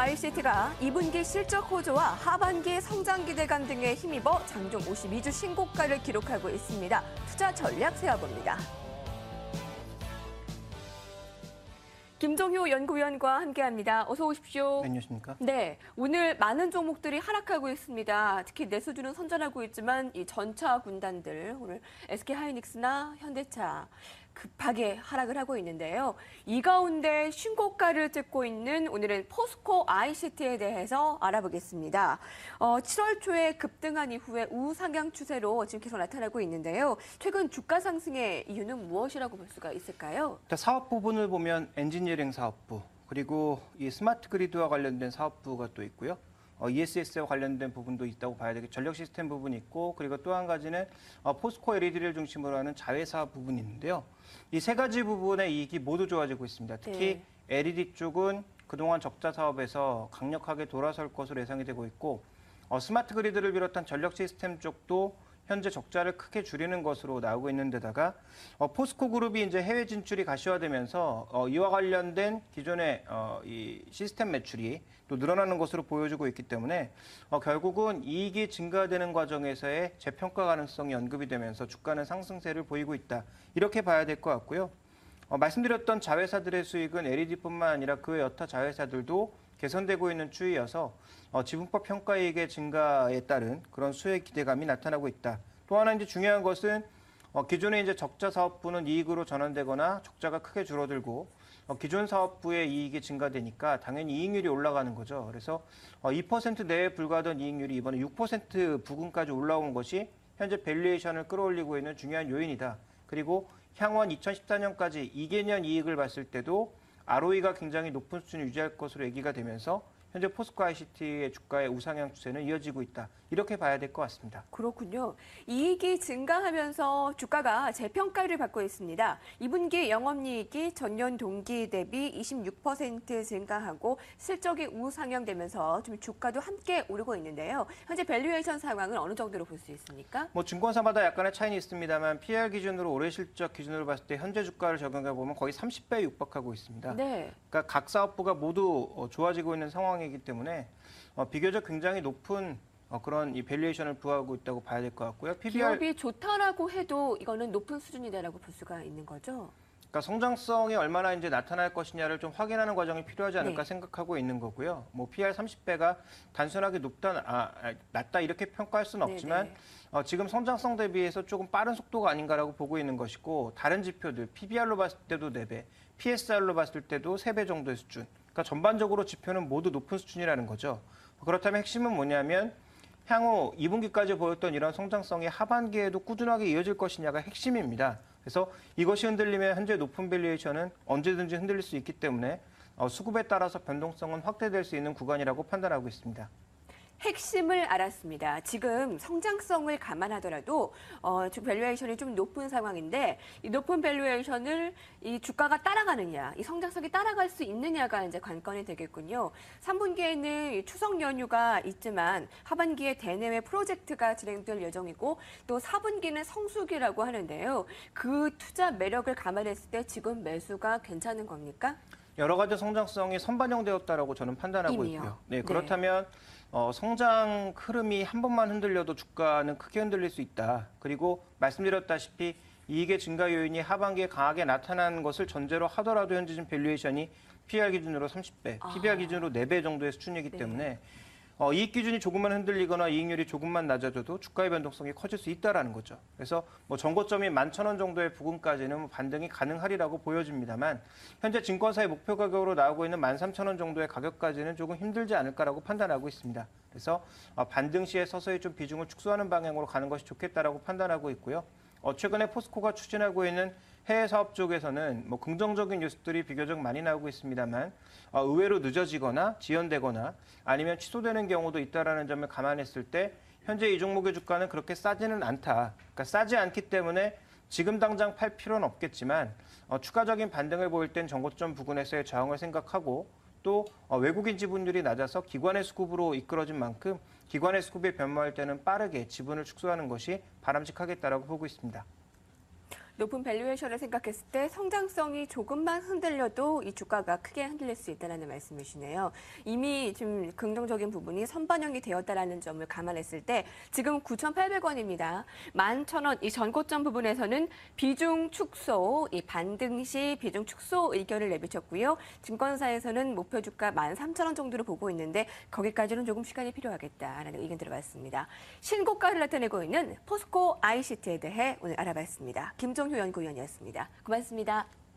ICT가 2분기 실적 호조와 하반기 성장 기대감 등에 힘입어 장중 52주 신고가를 기록하고 있습니다. 투자 전략 세워봅니다. 김종효 연구위원과 함께합니다. 어서 오십시오. 안녕하십니까? 네, 오늘 많은 종목들이 하락하고 있습니다. 특히 내수주는 선전하고 있지만 이 전차 군단들 오늘 SK하이닉스나 현대차 급하게 하락을 하고 있는데요. 이 가운데 신고가를 찍고 있는 오늘은 포스코 ICT에 대해서 알아보겠습니다. 7월 초에 급등한 이후에 우상향 추세로 지금 계속 나타나고 있는데요. 최근 주가 상승의 이유는 무엇이라고 볼 수가 있을까요? 사업 부분을 보면 엔지니어링 사업부, 그리고 이 스마트 그리드와 관련된 사업부가 또 있고요. ESS와 관련된 부분도 있다고 봐야 되겠죠. 전력 시스템 부분이 있고, 그리고 또 한 가지는 포스코 LED를 중심으로 하는 자회사 부분이 있는데요. 이 세 가지 부분의 이익이 모두 좋아지고 있습니다. 특히 LED 쪽은 그동안 적자 사업에서 강력하게 돌아설 것으로 예상이 되고 있고, 스마트 그리드를 비롯한 전력 시스템 쪽도 현재 적자를 크게 줄이는 것으로 나오고 있는 데다가 포스코 그룹이 이제 해외 진출이 가시화되면서 이와 관련된 기존의 이 시스템 매출이 또 늘어나는 것으로 보여지고 있기 때문에 결국은 이익이 증가되는 과정에서의 재평가 가능성이 언급이 되면서 주가는 상승세를 보이고 있다. 이렇게 봐야 될 것 같고요. 말씀드렸던 자회사들의 수익은 LED뿐만 아니라 그 여타 자회사들도 개선되고 있는 추이여서 지분법 평가이익의 증가에 따른 그런 수익 기대감이 나타나고 있다. 또 하나 이제 중요한 것은 기존의 이제 적자 사업부는 이익으로 전환되거나 적자가 크게 줄어들고 기존 사업부의 이익이 증가되니까 당연히 이익률이 올라가는 거죠. 그래서 2% 내에 불과하던 이익률이 이번에 6% 부근까지 올라온 것이 현재 밸류에이션을 끌어올리고 있는 중요한 요인이다. 그리고 향후 2014년까지 2개년 이익을 봤을 때도 ROE가 굉장히 높은 수준을 유지할 것으로 얘기가 되면서 현재 포스코 ICT의 주가의 우상향 추세는 이어지고 있다. 이렇게 봐야 될 것 같습니다. 그렇군요. 이익이 증가하면서 주가가 재평가를 받고 있습니다. 2분기 영업이익이 전년 동기 대비 26% 증가하고 실적이 우상향되면서 좀 주가도 함께 오르고 있는데요. 현재 밸류에이션 상황은 어느 정도로 볼 수 있습니까? 증권사마다 약간의 차이는 있습니다만 PR 기준으로 올해 실적 기준으로 봤을 때 현재 주가를 적용해 보면 거의 30배에 육박하고 있습니다. 네. 그러니까 각 사업부가 모두 좋아지고 있는 상황이기 때문에 비교적 굉장히 높은 그런 이 밸류에이션을 부여하고 있다고 봐야 될 것 같고요. 기업이 좋다라고 해도 이거는 높은 수준이다라고 볼 수가 있는 거죠? 그러니까 성장성이 얼마나 이제 나타날 것이냐를 좀 확인하는 과정이 필요하지 않을까 네. 생각하고 있는 거고요. PR 30배가 단순하게 낮다 이렇게 평가할 수는 없지만 지금 성장성 대비해서 조금 빠른 속도가 아닌가라고 보고 있는 것이고 다른 지표들 PBR로 봤을 때도 4배, PSR로 봤을 때도 3배 정도의 수준. 그러니까 전반적으로 지표는 모두 높은 수준이라는 거죠. 그렇다면 핵심은 뭐냐면 향후 2분기까지 보였던 이런 성장성이 하반기에도 꾸준하게 이어질 것이냐가 핵심입니다. 그래서 이것이 흔들리면 현재 높은 밸류에이션은 언제든지 흔들릴 수 있기 때문에 수급에 따라서 변동성은 확대될 수 있는 구간이라고 판단하고 있습니다. 핵심을 알았습니다. 지금 성장성을 감안하더라도 지금 밸류에이션이 좀 높은 상황인데 이 높은 밸류에이션을 이 주가가 따라가느냐, 이 성장성이 따라갈 수 있느냐가 이제 관건이 되겠군요. 3분기에는 이 추석 연휴가 있지만 하반기에 대내외 프로젝트가 진행될 예정이고 또 4분기는 성수기라고 하는데요. 그 투자 매력을 감안했을 때 지금 매수가 괜찮은 겁니까? 여러 가지 성장성이 선반영되었다라고 저는 판단하고 이미요. 있고요. 네, 그렇다면 성장 흐름이 한 번만 흔들려도 주가는 크게 흔들릴 수 있다. 그리고 말씀드렸다시피 이익의 증가 요인이 하반기에 강하게 나타나는 것을 전제로 하더라도 현재 지금 밸류에이션이 PR 기준으로 30배, PBR 기준으로 4배 정도의 수준이기 때문에 이익 기준이 조금만 흔들리거나 이익률이 조금만 낮아져도 주가의 변동성이 커질 수 있다라는 거죠. 그래서 전고점이 11,000원 정도의 부근까지는 반등이 가능하리라고 보여집니다만 현재 증권사의 목표 가격으로 나오고 있는 13,000원 정도의 가격까지는 조금 힘들지 않을까라고 판단하고 있습니다. 그래서 반등 시에 서서히 좀 비중을 축소하는 방향으로 가는 것이 좋겠다라고 판단하고 있고요. 최근에 포스코가 추진하고 있는 해외 사업 쪽에서는 긍정적인 뉴스들이 비교적 많이 나오고 있습니다만 의외로 늦어지거나 지연되거나 아니면 취소되는 경우도 있다라는 점을 감안했을 때 현재 이 종목의 주가는 그렇게 싸지는 않다. 그러니까 싸지 않기 때문에 지금 당장 팔 필요는 없겠지만 추가적인 반등을 보일 땐 전고점 부근에서의 저항을 생각하고 또 외국인 지분율이 낮아서 기관의 수급으로 이끌어진 만큼 기관의 수급이 변모할 때는 빠르게 지분을 축소하는 것이 바람직하겠다라고 보고 있습니다. 높은 밸류에이션을 생각했을 때 성장성이 조금만 흔들려도 이 주가가 크게 흔들릴 수 있다는 말씀이시네요. 이미 좀 긍정적인 부분이 선반영이 되었다는 점을 감안했을 때 지금 9,800원입니다. 11,000원 이 전고점 부분에서는 비중 축소, 이 반등 시 비중 축소 의견을 내비쳤고요. 증권사에서는 목표 주가 13,000원 정도로 보고 있는데 거기까지는 조금 시간이 필요하겠다라는 의견 들어봤습니다. 신고가를 나타내고 있는 포스코 ICT에 대해 오늘 알아봤습니다. 김종효 연구위원이었습니다. 고맙습니다.